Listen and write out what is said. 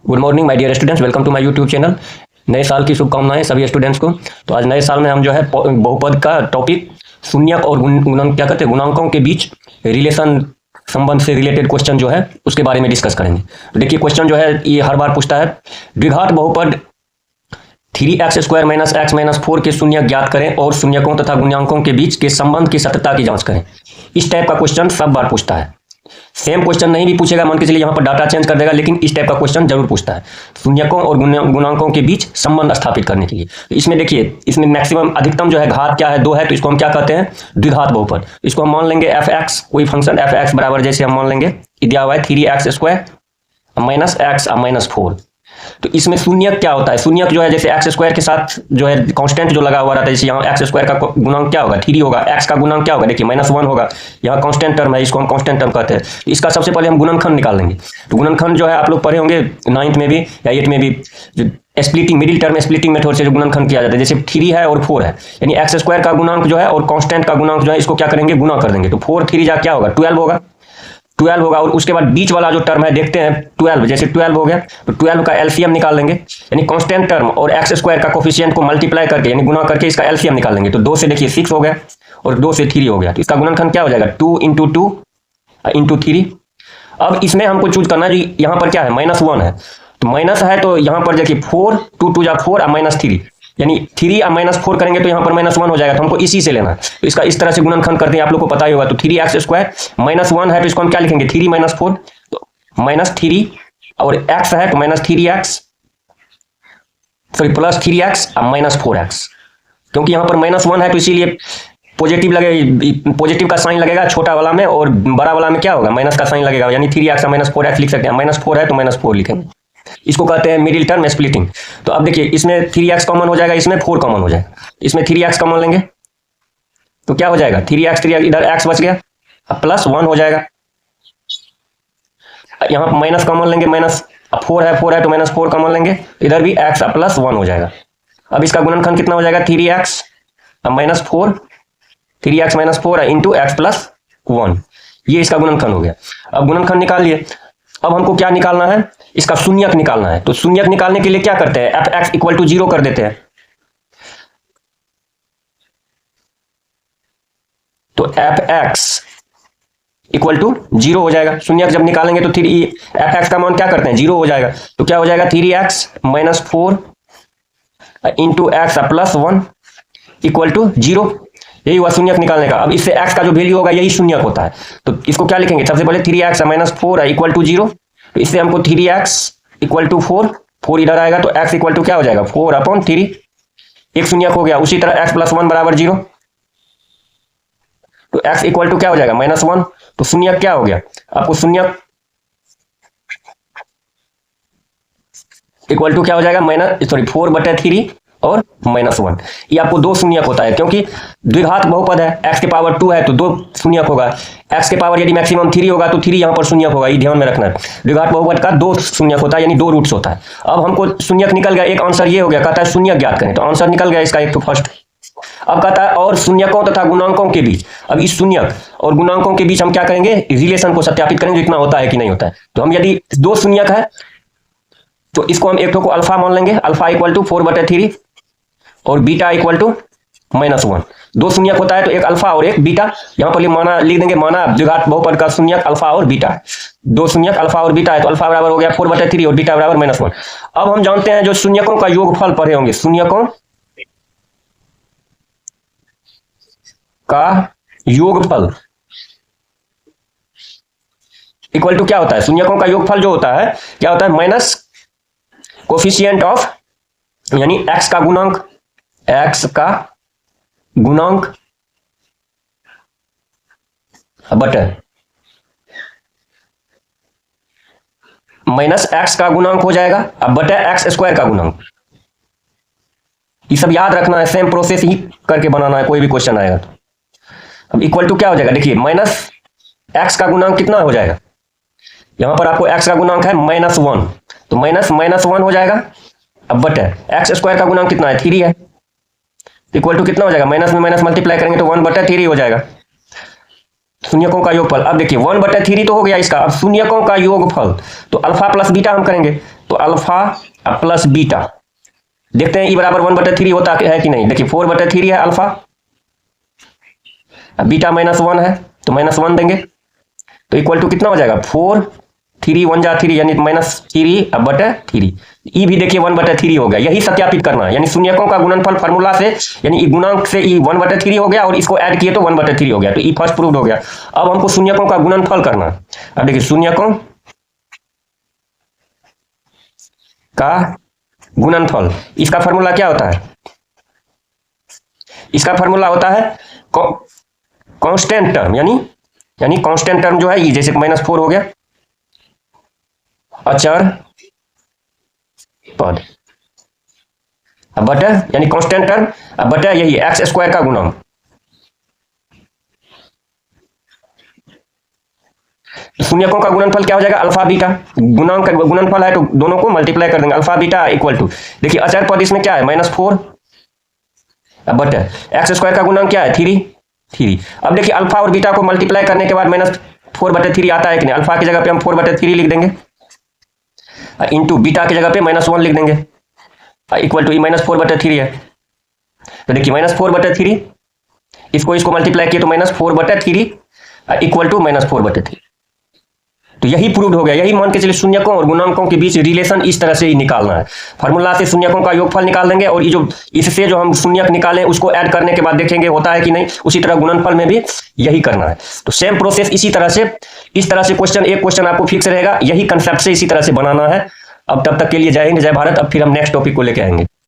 Good morning my dear students, welcome to my YouTube channel. नए साल की शुभकामनाएं सभी स्टूडेंट्स को। तो आज नए साल में हम जो है बहुपद का टॉपिक शून्यक और क्या कहते हैं गुणांकों के बीच रिलेशन संबंध से रिलेटेड क्वेश्चन जो है उसके बारे में डिस्कस करेंगे। तो देखिए क्वेश्चन जो है ये हर बार पूछता है, द्विघात बहुपद 3x² - x - 4 के शून्यक ज्ञात करें और शून्यकों तथा गुणांकों के बीच के संबंध की सत्यता की जांच करें। इस टाइप का क्वेश्चन सब बार पूछता है। सेम क्वेश्चन नहीं भी पूछेगा, मान के चलिए यहाँ पर डाटा चेंज कर देगा, लेकिन इस टाइप का क्वेश्चन जरूर पूछता है शून्यकों और गुणांकों के बीच संबंध स्थापित करने के लिए। तो इसमें देखिए, इसमें मैक्सिमम अधिकतम जो है घात क्या है, 2 है, तो इसको हम क्या कहते हैं, द्विघात बहुपद। इसको हम मान लेंगे f(x), कोई फंक्शन f(x) बराबर जैसे हम मान लेंगे दिया हुआ है 3x² - x - 4। तो इसमें शून्यक क्या होता है, शून्यक जो है जैसे x² के साथ जो है कांस्टेंट जो लगा हुआ रहता है, जैसे यहाँ x² का गुणांक क्या होगा, 3 होगा, x का गुणांक क्या होगा, देखिए -1 होगा, यहाँ कांस्टेंट टर्म है, इसको हम कांस्टेंट टर्म कहते हैं। तो इसका सबसे पहले हम गुणनखंड निकाल लेंगे। तो गुणनखंड जो है आप लोग पढ़े होंगे 9th में भी या 8th में भी, जो splitting middle term splitting method से जो गुणनखंड किया जाता है, जैसे 3 है और 4 है, यानी x² का गुणांक जो है और कांस्टेंट का गुणांक जो है इसको क्या करेंगे, गुणा कर देंगे। तो 4 3 जा क्या होगा, 12 होगा और उसके बाद बीच वाला जो टर्म है देखते हैं 12, जैसे 12 हो गया तो 12 का एलसीएम निकाल लेंगे, यानी कांस्टेंट टर्म और x² का कोफिशिएंट को मल्टीप्लाई करके यानी गुणा करके इसका एलसीएम निकाल लेंगे। तो 2 से देखिए 6 हो गया और 2 से 3 हो गया, तो इसका गुणनखंड क्या हो जाएगा, 2 × 2 × 3। अब इसमें हमको चूज करना है जो यहाँ पर क्या है, -1 है, तो माइनस है तो यहाँ पर देखिए 4 2 2 जा 4 और -3, यानी 3 और -4 करेंगे तो यहाँ पर -1 हो जाएगा, तो हमको इसी से लेना है। तो इसका इस तरह से गुणनखंड करते हैं, आप लोग को पता ही होगा। तो 3x² -1 है तो इसको हम क्या लिखेंगे, 3 - 4, तो -3 और x है तो -3x, सॉरी +3x और -4x, क्योंकि यहाँ पर -1 है तो इसीलिए पॉजिटिव लगेगा, पॉजिटिव का साइन लगेगा छोटा वाला में और बड़ा वाला में क्या होगा, माइनस का साइन लगेगा, यानी 3x और -4x लिख सकते हैं। -4 है तो -4 लिखेंगे, इसको कहते हैं मिडिल टर्म स्प्लिटिंग। तो अब देखिए इसमें 3x कॉमन हो जाएगा, इसमें 4 कॉमन हो जाएगा, इसमें 3x कॉमन लेंगे तो क्या हो जाएगा, 3x इधर x बच गया, अब +1 हो जाएगा। यहाँ माइनस कॉमन लेंगे, -4 है तो -4 कॉमन लेंगे, इधर भी x +1 हो जाएगा। अब इसका गुणनखंड कितना हो जाएगा, 3x -4, 3x - 4 इंटू x +1, ये इसका गुणनखंड हो गया। अब गुणनखंड निकाल लिए। अब हमको क्या निकालना है, इसका शून्यक निकालना है। तो शून्यक निकालने के लिए क्या करते हैं, f(x) = 0 कर देते हैं। तो f(x) = 0 हो जाएगा। शून्यक जब निकालेंगे तो f(x) का मान क्या करते हैं, 0 हो जाएगा। तो क्या हो जाएगा, 3x - 4 इंटू x +1 = 0। यही हुआ शून्यक निकालने का। अब इससे x का जो वैल्यू होगा यही शून्यक होता है। तो इसको क्या लिखेंगे, सबसे पहले 3x - 4 = 0। तो इससे हमको 3x = 4 इधर आएगा तो x = क्या हो जाएगा, 4/3, एक शून्यक हो गया। उसी तरह x + 1 = 0, तो x = क्या हो जाएगा, -1। तो शून्यक क्या हो गया, आपको शून्यक इक्वल टू क्या हो जाएगा, 4/3 और -1। ये आपको 2 शून्यक होता है, क्योंकि द्विघात बहुपद है, x के पावर 2 है तो 2 शून्यक होगा, x के पावर यदि मैक्सिमम 3 होगा तो 3 यहाँ पर शून्यक होगा, ये ध्यान में रखना है। द्विघात बहुपद का 2 शून्यक होता है, यानी 2 रूट्स होता है। अब हमको शून्यक निकल गया, एक आंसर ये हो गया, कहता है शून्यक ज्ञात करें, तो आंसर निकल गया इसका एक तो फर्स्ट। अब कहता है और शून्यकों तथा गुणांकों के बीच, अब इस शून्यक और गुणांकों के बीच हम क्या करेंगे, रिलेशन को सत्यापित करेंगे, इतना होता है कि नहीं होता है। तो हम यदि 2 शून्यक है तो इसको हम एक को अल्फा मान लेंगे, अल्फा = 4/3 और बीटा = -1। 2 शून्यक होता है तो एक अल्फा और एक बीटा, यहाँ पर माना लिख देंगे, माना द्विघात बहुपद का शून्यक अल्फा और बीटा है। 2 शून्यक अल्फा और बीटा है, तो अल्फा बराबर हो गया 4/3 और बीटा बराबर -1। अब हम जानते हैं जो शून्यकों का योगफल पढ़े होंगे, शून्यकों का योगफल इक्वल टू क्या होता है, शून्यकों का योगफल जो होता है क्या होता है, माइनस कोफिशिएंट ऑफ, यानी x का गुणांक बटे माइनस x का गुणांक हो जाएगा, अब बटे x² का गुणांक। ये सब याद रखना है, सेम प्रोसेस ही करके बनाना है, कोई भी क्वेश्चन आएगा तो। अब इक्वल टू क्या हो जाएगा, देखिए -x का गुणांक कितना हो जाएगा, यहां पर आपको x का गुणांक है -1, तो -1 हो जाएगा। अब बटे x² का गुणांक कितना है, 3 है, इक्वल टू कितना हो जाएगा, माइनस में माइनस मल्टीप्लाई करेंगे तो 1/3 हो जाएगा। शून्यकों का योगफल, अब देखिए 1/3 तो हो गया इसका। अब शून्यकों का योगफल तो अल्फा प्लस बीटा हम करेंगे, तो अल्फा प्लस बीटा, देखते हैं ई बराबर 1/3 होता है कि नहीं। देखिए 4/3 है अल्फा, बीटा -1 है तो -1 देंगे, तो इक्वल टू कितना हो जाएगा 4, 3 1 जा 3 यानी -3/3। ई भी देखिए 1/3 हो गया। यही सत्यापित करना है, यानी शून्यकों का गुणनफल फार्मूला से, यानी गुणांक से ई 1/3 हो गया और इसको ऐड किए तो 1/3 हो गया, तो ई फर्स्ट प्रूव्ड हो गया। अब हमको शून्यकों का गुणनफल करना है। अब देखिए शून्यकों का गुणनफल, इसका फार्मूला क्या होता है? इसका फार्मूला होता है कांस्टेंट टर्म, यानी कांस्टेंट टर्म जो है ये, जैसे -4 हो गया अचर पद, अब बटा यानी कांस्टेंट टर्म, अब बटा यही x² का गुणा। शून्यकों का गुणनफल क्या हो जाएगा? अल्फा बीटा, गुणांक का गुणनफल है तो दोनों को मल्टीप्लाई कर देंगे, अल्फा बीटा इक्वल टू, देखिए अचर पद इसमें क्या है -4, अब बटा x² का गुणांक क्या है 3। अब देखिए अल्फा और बीटा को मल्टीप्लाई करने के बाद -4/3 आता है कि नहीं। अल्फा की जगह पे हम 4/3 लिख देंगे, इंटू बीटा की जगह पे -1 लिख देंगे, इक्वल टू -4/3 है। तो देखिए -4/3, इसको मल्टीप्लाई किए तो -4/3 इक्वल टू -4/3। तो यही प्रूव्ड हो गया। यही मान के चलिए शून्यकों और गुणांकों के बीच रिलेशन इस तरह से ही निकालना है। फार्मूला से शून्यकों का योगफल निकाल देंगे और ये जो इससे जो हम शून्यक निकालें उसको ऐड करने के बाद देखेंगे होता है कि नहीं। उसी तरह गुणनफल में भी यही करना है। तो सेम प्रोसेस इस तरह से क्वेश्चन, एक क्वेश्चन आपको फिक्स रहेगा, यही कंसेप्ट से इसी तरह से बनाना है। अब तब तक के लिए जय हिंद, जय भारत। अब फिर हम नेक्स्ट टॉपिक को लेके आएंगे।